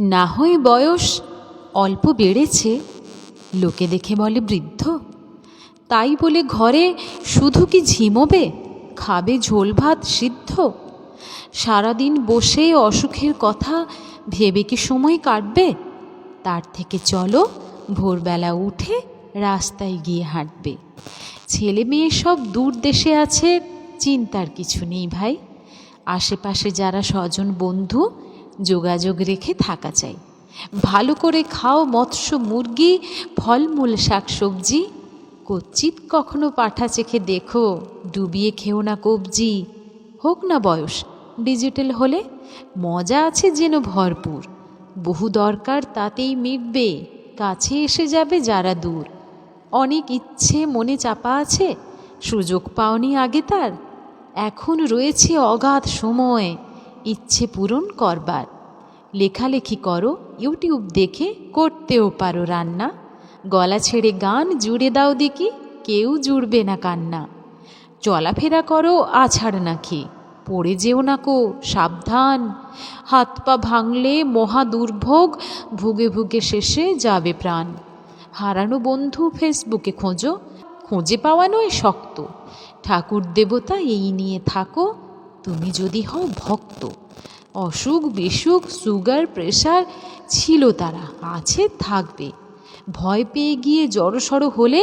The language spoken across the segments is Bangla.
না হয় বয়স অল্প বেড়েছে, লোকে দেখে বলে বৃদ্ধ, তাই বলে ঘরে শুধু কি ঝিমোবে, খাবে ঝোল ভাত সিদ্ধ? সারাদিন বসে অসুখের কথা ভেবে কি সময় কাটবে? তার থেকে চলো ভোরবেলা উঠে রাস্তায় গিয়ে হাঁটবে। ছেলে মেয়ে সব দূর দেশে আছে, চিন্তার কিছু নেই ভাই। আশেপাশে যারা স্বজন বন্ধু, যোগাযোগ রেখে থাকা চাই। ভালো করে খাও মৎস্য মুরগি, ফলমূল শাকসবজি। কচ্চিৎ কখনো পাঠা চেখে দেখো, ডুবিয়ে খেও না কবজি। হোক না বয়স ডিজিটাল হলে, মজা আছে যেন ভরপুর। বহু দরকার তাতেই মিটবে, কাছে এসে যাবে যারা দূর। অনেক ইচ্ছে মনে চাপা আছে, সুযোগ পাওনি আগে তার। এখন রয়েছে অগাধ সময় ইচ্ছে পূরণ করবার। লেখালেখি করো ইউটিউব দেখে, করতেও পারো রান্না। গলা ছেড়ে গান জুড়ে দাও দেখি, কেউ জুড়বে না কান্না। চলাফেরা করো আছাড় না খেয়ে, পড়ে যেও না কো সাবধান। হাত পা ভাঙলে মহা দুর্ভোগ, ভুগে ভুগে শেষে যাবে প্রাণ। হারানো বন্ধু ফেসবুকে খোঁজো, খুঁজে পাওয়া নয় শক্ত। ঠাকুর দেবতা এই নিয়ে থাকো, তুমি যদি হও ভক্ত। অসুখ বিসুখ সুগার প্রেশার ছিল তারা, আছে থাকবে। ভয় পেয়ে গিয়ে জড়সড় হলে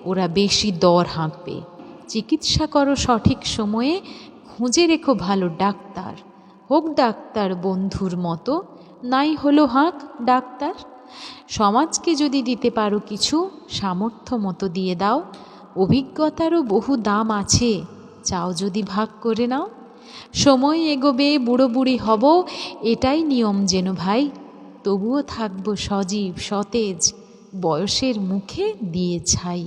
ওরা বেশি দর হাঁকবে। চিকিৎসা করো সঠিক সময়ে, খুঁজে রেখো ভালো ডাক্তার। হোক ডাক্তার বন্ধুর মতো, নাই হলো হাঁক ডাক্তার। সমাজকে যদি দিতে পারো কিছু, সামর্থ্য মতো দিয়ে দাও। অভিজ্ঞতারও বহু দাম আছে, চাও যদি ভাগ করে নাও। সময় এগোবে, বুড়ো বুড়ি হব, এটাই নিয়ম যেন ভাই। তবুও থাকবো সজীব সতেজ, বয়সের মুখে দিয়ে ছাই।